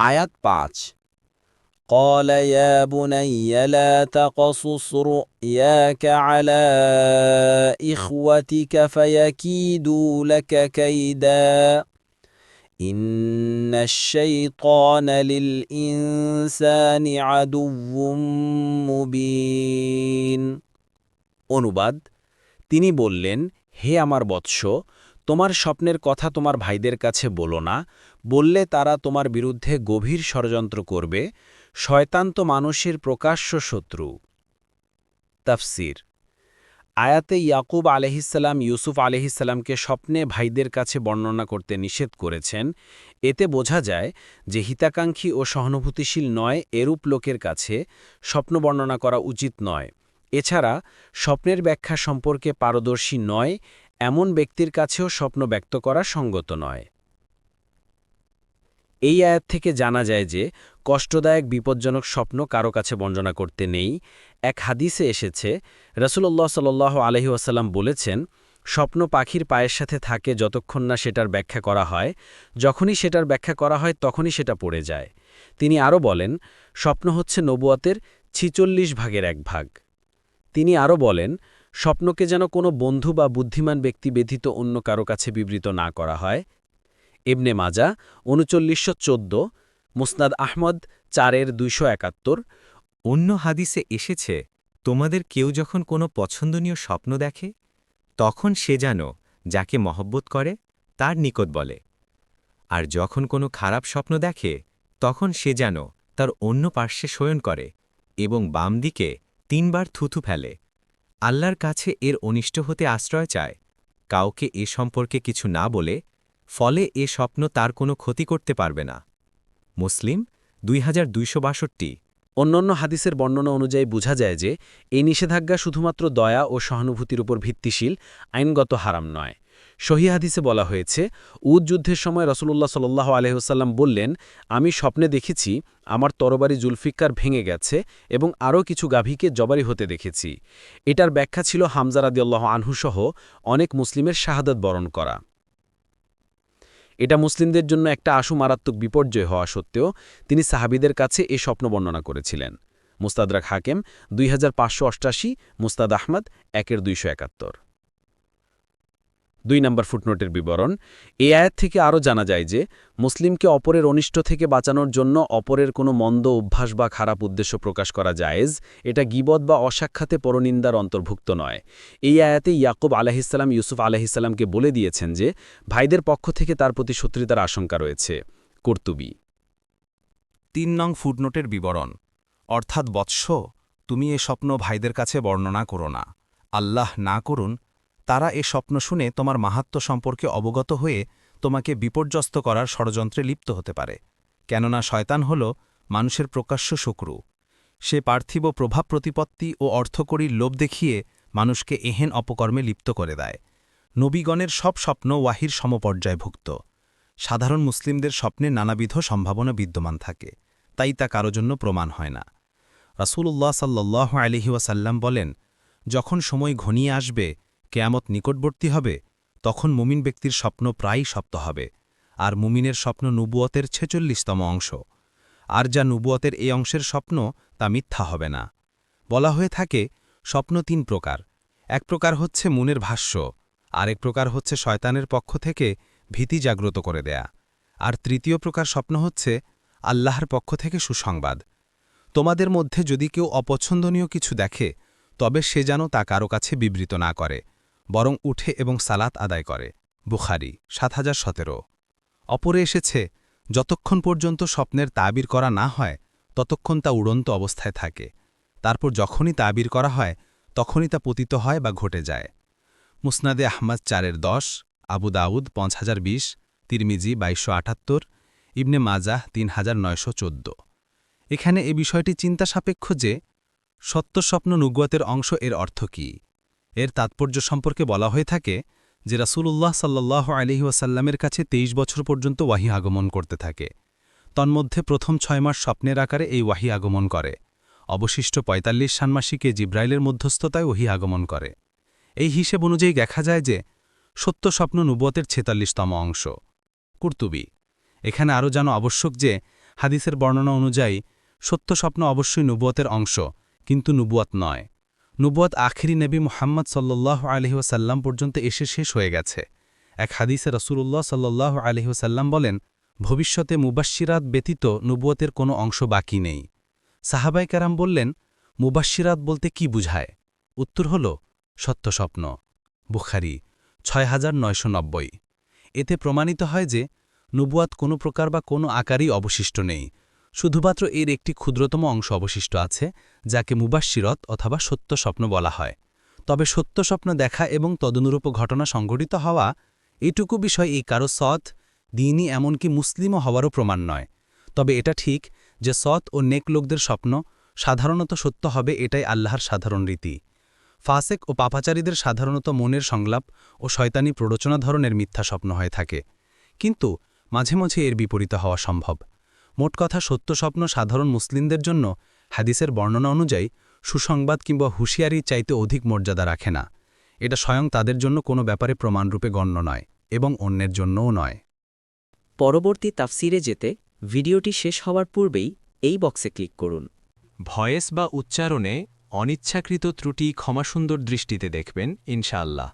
আয়াত ৫ قال يا بني لا تقصص رؤياك على إخوتك فيكيدوا لك كيدا إن الشيطان للإنسان عدو মুবিন। অনুবাদ, তিনি বললেন, হে আমার বৎস, তোমার স্বপ্নের কথা তোমার ভাইদের কাছে বলো না, বললে তারা তোমার বিরুদ্ধে গভীর ষড়যন্ত্র করবে। শয়তান তো মানুষের প্রকাশ্য শত্রু। তাফসির। আয়াতে ইয়াকুব আলাইহিসসালাম ইউসুফ আলাইহিসসালামকে স্বপ্নে ভাইদের কাছে বর্ণনা করতে নিষেধ করেছেন। এতে বোঝা যায় যে হিতাকাঙ্ক্ষী ও সহানুভূতিশীল নয় এরূপ লোকের কাছে স্বপ্ন বর্ণনা করা উচিত নয়। এছাড়া স্বপ্নের ব্যাখ্যা সম্পর্কে পারদর্শী নয় এমন ব্যক্তির কাছেও স্বপ্ন ব্যক্ত করা সঙ্গত নয়। এই আয়াত থেকে জানা যায় যে কষ্টদায়ক বিপজ্জনক স্বপ্ন কারো কাছে বর্ণনা করতে নেই। এক হাদিসে এসেছে, রাসূলুল্লাহ সাল্লাল্লাহু আলাইহি ওয়াসাল্লাম বলেছেন, স্বপ্ন পাখির পায়ের সাথে থাকে যতক্ষণ না সেটার ব্যাখ্যা করা হয়। যখনই সেটার ব্যাখ্যা করা হয় তখনই সেটা পড়ে যায়। তিনি আরও বলেন, স্বপ্ন হচ্ছে নবুয়তের ৪৬ ভাগের ১ ভাগ। তিনি আরও বলেন, স্বপ্নকে যেন কোনো বন্ধু বা বুদ্ধিমান ব্যক্তি ব্যতীত অন্য কারো কাছে বিবৃত না করা হয়। ইবনে মাজা ৩৯১৪, মুসনাদ আহমদ ৪-২৭১। অন্য হাদিসে এসেছে, তোমাদের কেউ যখন কোনো পছন্দনীয় স্বপ্ন দেখে তখন সে যেন যাকে মহব্বত করে তার নিকট বলে, আর যখন কোনো খারাপ স্বপ্ন দেখে তখন সে যেন তার অন্য পার্শ্বে শয়ন করে এবং বাম দিকে ৩ বার থুথু ফেলে। আল্লাহর কাছে এর অনিষ্ট হতে আশ্রয় চায়, কাউকে এ সম্পর্কে কিছু না বলে, ফলে এ স্বপ্ন তার কোনো ক্ষতি করতে পারবে না। মুসলিম ২২৬২। অন্যান্য হাদিসের বর্ণনা অনুযায়ী বোঝা যায় যে এই নিষেধাজ্ঞা শুধুমাত্র দয়া ও সহানুভূতির উপর ভিত্তিশীল, আইনগত হারাম নয়। সহিহ হাদিসে বলা হয়েছে, উহুদ যুদ্ধের সময় রাসূলুল্লাহ সাল্লাল্লাহু আলাইহি ওয়াসাল্লাম বললেন, আমি স্বপ্নে দেখেছি আমার তরবারি জুলফিকার ভেঙে গেছে এবং আরও কিছু গাভীকে জবারি হতে দেখেছি। এটার ব্যাখ্যা ছিল হামজা রাদিয়াল্লাহু আনহু সহ অনেক মুসলিমের শাহাদাত বরণ করা। এটা মুসলিমদের জন্য একটা আশু মারাত্মক বিপর্যয় হওয়া সত্ত্বেও তিনি সাহাবীদের কাছে এ স্বপ্ন বর্ণনা করেছিলেন। মুস্তাদরাক হাকেম ২৫৮৮, মুস্তাদ আহমদ ১-২৭১। ২ নম্বর ফুটনোটের বিবরণ। এই আয়াত থেকে আরও জানা যায় যে মুসলিমকে অপরের অনিষ্ট থেকে বাঁচানোর জন্য অপরের কোনো মন্দ অভ্যাস বা খারাপ উদ্দেশ্য প্রকাশ করা জায়েজ। এটা গীবত বা অসাক্ষাতে পরনিন্দার অন্তর্ভুক্ত নয়। এই আয়াতে ইয়াকুব আলাইহিসসালাম ইউসুফ আলাইহিসসালামকে বলে দিয়েছেন যে ভাইদের পক্ষ থেকে তার প্রতি শত্রুতার আশঙ্কা রয়েছে। কুরতুবী। ৩ নং ফুটনোটের বিবরণ। অর্থাৎ বৎস, তুমি এ স্বপ্ন ভাইদের কাছে বর্ণনা করো না, আল্লাহ না করুন তারা এ স্বপ্ন শুনে তোমার মাহাত্ম্য সম্পর্কে অবগত হয়ে তোমাকে বিপর্যস্ত করার ষড়যন্ত্রে লিপ্ত হতে পারে। কেননা শয়তান হল মানুষের প্রকাশ্য শত্রু। সে পার্থিব প্রভাব প্রতিপত্তি ও অর্থকরীর লোভ দেখিয়ে মানুষকে এহেন অপকর্মে লিপ্ত করে দেয়। নবীগণের সব স্বপ্ন ওয়াহির সমপর্যায়ভুক্ত। সাধারণ মুসলিমদের স্বপ্নে নানাবিধ সম্ভাবনা বিদ্যমান থাকে, তাই তা কারো জন্য প্রমাণ হয় না। রাসূলুল্লাহ সাল্লাল্লাহু আলাইহি ওয়াসাল্লাম বলেন, যখন সময় ঘনিয়ে আসবে, কেয়ামত নিকটবর্তী হবে, তখন মুমিন ব্যক্তির স্বপ্ন প্রায়ই সত্য হবে, আর মুমিনের স্বপ্ন নবুয়তের ৪৬তম অংশ। আর যা নবুয়তের এই অংশের স্বপ্ন তা মিথ্যা হবে না। বলা হয়ে থাকে, স্বপ্ন ৩ প্রকার। এক প্রকার হচ্ছে মনের ভাষ্য, আরেক প্রকার হচ্ছে শয়তানের পক্ষ থেকে ভীতি জাগ্রত করে দেয়া, আর তৃতীয় প্রকার স্বপ্ন হচ্ছে আল্লাহর পক্ষ থেকে সুসংবাদ। তোমাদের মধ্যে যদি কেউ অপছন্দনীয় কিছু দেখে, তবে সে যেন তা কারো কাছে বিবৃত না করে, বরং উঠে এবং সালাত আদায় করে। বুখারী ৭০১৭। অপরে এসেছে, যতক্ষণ পর্যন্ত স্বপ্নের তাবির করা না হয় ততক্ষণ তা উড়ন্ত অবস্থায় থাকে, তারপর যখনই তাবির করা হয় তখনই তা পতিত হয় বা ঘটে যায়। মুসনাদে আহমদ ৪-১০, আবু দাউদ ৫০২০, তিরমিজি ২২৭৮, ইবনে মাজাহ ৩৯১৪। এখানে এ বিষয়টি চিন্তা সাপেক্ষ যে সত্য স্বপ্ন নুবুয়তের অংশ, এর অর্থ কী? এর তাৎপর্য সম্পর্কে বলা হয়ে থাকে যে রাসূলুল্লাহ সাল্লাল্লাহু আলাইহি ওয়াসাল্লামের কাছে ২৩ বছর পর্যন্ত ওয়াহী আগমন করতে থাকে। তন্মধ্যে প্রথম ৬ মাস স্বপ্নের আকারে এই ওয়াহী আগমন করে, অবশিষ্ট ৪৫ ষান্মাসিকে জিব্রাইলের মধ্যস্থতায় ওহী আগমন করে। এই হিসেব অনুযায়ী দেখা যায় যে সত্য স্বপ্ন নুবুয়তের ৪৬তম অংশ। কুরতুবী। এখানে আরও জানা আবশ্যক যে হাদিসের বর্ণনা অনুযায়ী সত্য স্বপ্ন অবশ্যই নবুয়তের অংশ, কিন্তু নবুয়ত নয়। নবুয়ত আখিরি নবী মুহাম্মদ সাল্লাল্লাহু আলাইহি ওয়াসাল্লাম পর্যন্ত এসে শেষ হয়ে গেছে। এক হাদিসে রাসূলুল্লাহ সাল্লাল্লাহু আলাইহি ওয়াসাল্লাম বলেন, ভবিষ্যতে মুবাশশিরাত ব্যতীত নবুয়তের কোনো অংশ বাকি নেই। সাহাবায়ে কেরাম বললেন, মুবাশশিরাত বলতে কি বুঝায়? উত্তর হল সত্য স্বপ্ন। বুখারী ৬৯৯০। এতে প্রমাণিত হয় যে নবুয়াত কোনো প্রকার বা কোনো আকারই অবশিষ্ট নেই, শুধুমাত্র এর একটি ক্ষুদ্রতম অংশ অবশিষ্ট আছে, যাকে মুবাশশিরত অথবা সত্য স্বপ্ন বলা হয়। তবে সত্য স্বপ্ন দেখা এবং তদনুরূপ ঘটনা সংঘটিত হওয়া, এটুকু বিষয় এই কারো সৎ, দ্বীনি এমনকি মুসলিমও হওয়ারও প্রমাণ নয়। তবে এটা ঠিক যে সৎ ও নেক লোকদের স্বপ্ন সাধারণত সত্য হবে, এটাই আল্লাহর সাধারণ রীতি। ফাসেক ও পাপাচারীদের সাধারণত মনের সংলাপ ও শয়তানি প্ররোচনা ধরনের মিথ্যা স্বপ্ন হয়ে থাকে, কিন্তু মাঝে মাঝে এর বিপরীত হওয়া সম্ভব। মোট কথা, সত্য স্বপ্ন সাধারণ মুসলিমদের জন্য হাদিসের বর্ণনা অনুযায়ী সুসংবাদ কিংবা হুঁশিয়ারির চাইতে অধিক মর্যাদা রাখে না। এটা স্বয়ং তাদের জন্য কোনো ব্যাপারে প্রমাণরূপে গণ্য নয় এবং অন্যের জন্যও নয়। পরবর্তী তাফসিরে যেতে ভিডিওটি শেষ হওয়ার পূর্বেই এই বক্সে ক্লিক করুন। ভয়েস বা উচ্চারণে অনিচ্ছাকৃত ত্রুটি ক্ষমাসুন্দর দৃষ্টিতে দেখবেন ইনশাআল্লাহ।